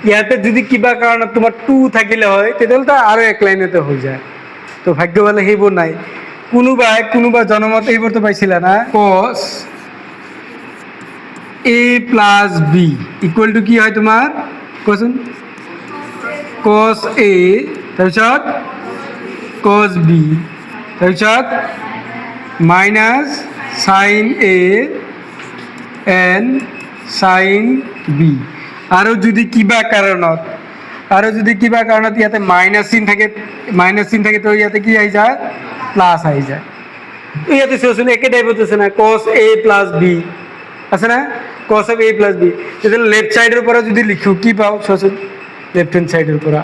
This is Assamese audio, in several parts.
ইয়াতে যদি কিবা কাৰণত তোমাৰ 2 থাকিলে হয় তেতিয়াহ'লে তো আৰু এক লাইনতে হৈ যায় তো ভাগ্য ভালে সেইবোৰ নাই কোনোবা জনমত এইবোৰতো পাইছিলা না cos a plus b equal to কি হয় তোমাৰ কোৱাচোন cos a তাৰপিছত cos b তাৰপিছত minus sin a and sin b আৰু যদি কিবা কাৰণত ইয়াতে মাইনাছ চিন থাকে তো ইয়াতে কি আহি যায় প্লাছ আহি যায় তো ইয়াতে চোৱাচোন একে টাইপত আছে না cos a প্লাছ b আছে না cos of a plus b তেতিয়াহ'লে লেফ্ট চাইডৰ পৰা যদি লিখোঁ কি পাওঁ চোৱাচোন লেফ্ট হেণ্ড চাইডৰ পৰা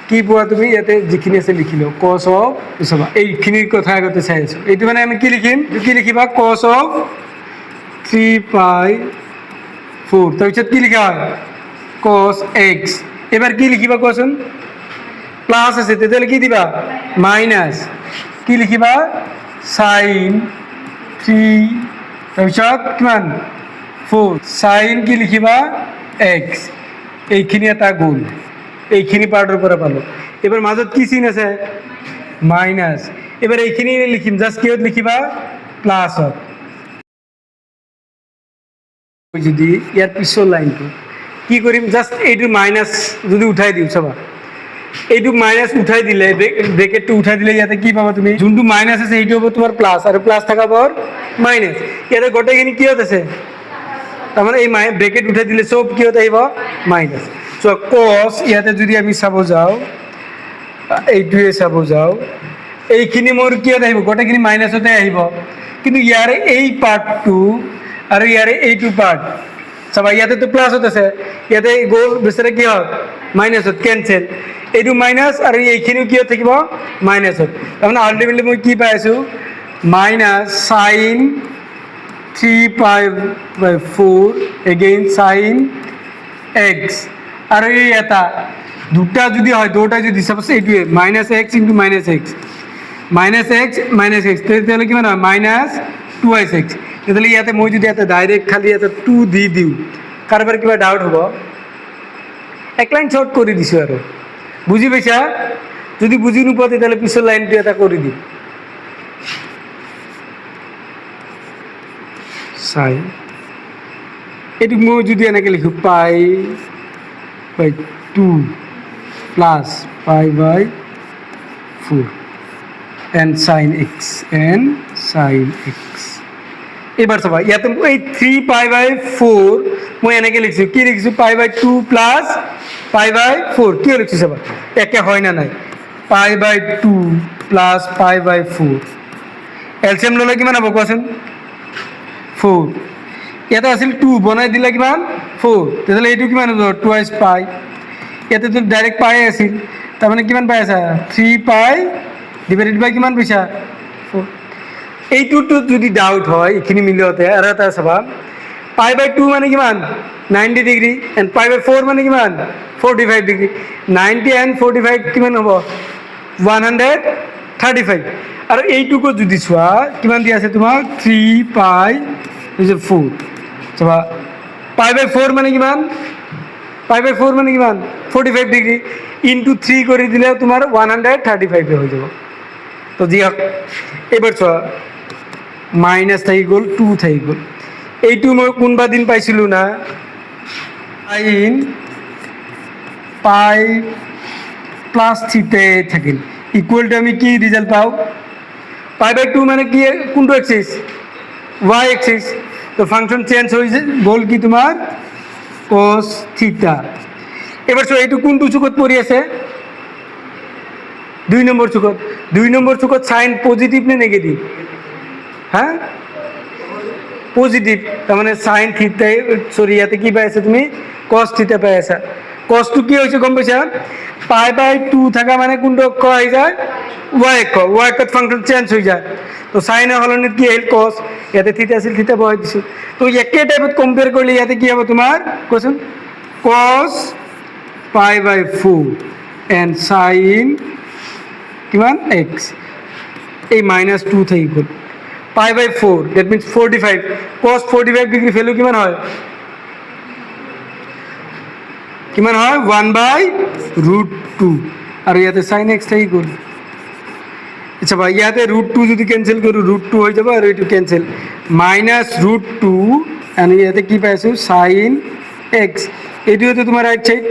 কি পোৱা তুমি ইয়াতে যিখিনি আছে লিখিলোঁ cos of চাবা এইখিনিৰ কথা আগতে চাই আছোঁ এইটো মানে আমি কি লিখিম কি লিখিবা cos of 3π4 তাৰপিছত কি লিখা হয় cos x এবাৰ কি লিখিবা কোৱাচোন প্লাছ আছে তেতিয়াহ'লে কি দিবা মাইনাছ কি লিখিবা sin 3 তাৰপিছত কিমান 4 sin কি লিখিবা x এইখিনি এটা গ'ল এইখিনি পাৰ্টৰ পৰা পালোঁ এবাৰ মাজত কি চিন আছে মাইনাছ এবাৰ এইখিনি লিখিম জাষ্ট কিহত লিখিবা প্লাছত যদি ইয়াৰ পিছৰ লাইনটো কি কৰিম জাষ্ট এইটো মাইনাছ যদি উঠাই দিওঁ চাবা এইটো মাইনাছ উঠাই দিলে ব্ৰেকেটটো উঠাই দিলে ইয়াতে কি পাবা তুমি যোনটো মাইনাছ আছে সেইটো হ'ব তোমাৰ প্লাছ আৰু প্লাছ থকা পাৱাৰ মাইনাছ ইয়াতে গোটেইখিনি কিহত আছে তাৰমানে এই ব্ৰেকেট উঠাই দিলে চব কিহত আহিব মাইনাছ চ' কছ ইয়াতে যদি আমি চাব যাওঁ এইটোৱে চাব যাওঁ এইখিনি মোৰ কিহত আহিব গোটেইখিনি মাইনাছতে আহিব কিন্তু ইয়াৰে এই পাৰ্টটো আৰু ইয়াৰে এইটো পাৰ্ট চাবা ইয়াতেতো প্লাছত আছে ইয়াতে গ'ল বেচাৰে কিহত মাইনাছত কেনচেল এইটো মাইনাছ আৰু এইখিনিও কিহত থাকিব মাইনাছত তাৰমানে আল্টিমেটলি মই কি পাই আছোঁ minus sin 3π4 again sin x আৰু এই এটা দুটা যদি হয় দুটাই যদি চাপ'জ এইটোৱে minus x into minus x তেতিয়াহ'লে কিমান হয় মাইনাছ 2x তেতিয়াহ'লে ইয়াতে মই যদি ইয়াতে ডাইৰেক্ট খালি ইয়াতে 2 দি দিওঁ কাৰোবাৰ কিবা ডাউট হ'ব এক লাইন শ্বৰ্ট কৰি দিছোঁ আৰু বুজি পাইছা যদি বুজি নোপোৱা তেতিয়াহ'লে পিছৰ লাইনটো এটা কৰি দিম চাই এইটো মই যদি এনেকৈ লিখোঁ π/2 প্লাছ π/4 and sin x এইবাৰ চাবা ইয়াতে এই 3π/4 মই এনেকৈ লিখিছোঁ কি লিখিছোঁ π/2 প্লাছ π/4 কিয় লিখিছোঁ চাবা একে হয় না নাই π/2 প্লাছ π/4 এলচিএম ল'লে কিমান হ'ব কোৱাচোন 4 ইয়াতে আছিল 2 বনাই দিলে কিমান 4 তেতিয়াহ'লে এইটো কিমান হ'ব 2 π ইয়াতেতো ডাইৰেক্ট পাই আছিল তাৰমানে কিমান পাই আছা 3π ডিভাইডেড বাই কিমান পইচা 4 এইটোতো যদি ডাউট হয় এইখিনি মিলোতে আৰু এটা চাবা π/2 মানে কিমান 90 ডিগ্ৰী এণ্ড π/4 মানে কিমান 45 ডিগ্ৰী 90 এণ্ড 45 কিমান হ'ব 135 আৰু এইটোকো যদি চোৱা কিমান দিয়া আছে তোমাক 3π/4 চাবা π/4 মানে কিমান 45 ডিগ্ৰী ইনটু 3 কৰি দিলে তোমাৰ 135 হৈ যাব তো যি হওক এইবাৰ চোৱা মাইনাছ থাকি গ'ল 2 থাকি গ'ল এইটো মই কোনোবা দিন পাইছিলোঁ না sin π প্লাছ থিটা থাকিল ইকুৱেল টু আমি কি ৰিজাল্ট পাওঁ π/2 মানে কি কোনটো এক্সিছ y এক্সিছ তো ফাংচন চেঞ্জ হৈ গ'ল কি তোমাৰ cos থিটা এবাৰ চোৱা এইটো কোনটো চুকত পৰি আছে 2 নম্বৰ চুকত সাইন পজিটিভ নে নেগেটিভ হা পজিটিভ তাৰমানে সাইন থিটা সৰি ইয়াতে কি পাই আছা তুমি cos থিটা পাই আছা cosটো কি হৈছে গম পাইছা π/2 থাকা মানে কোনটো অক্ষ আহি যায় y অক্ষত ফাংচন চেঞ্জ হৈ যায় তো সাইনৰ সলনি কি আহিল cos ইয়াতে থিটা আছিল থিটা বহাই দিছোঁ তো একে টাইপত কম্পেয়াৰ কৰিলে ইয়াতে কি হ'ব তোমাৰ কোৱাচোন cos π/4 and sin কিমান x এই -2 থাকি গ'ল π/4 that means 45 cos 45 degree value কিমান হয় কিমান হয় 1/√2 আৰু ইয়াতে sin x থাকি গ'ল আচ্ছা ভাই ইয়াতে √2 যদি কেনচেল কৰোঁ √2 হৈ যাব আৰু এইটো কেনচেল -√2 আৰু ইয়াতে কি পাইছোঁ sin x এইটো তোমাৰ ৰাইট চাইড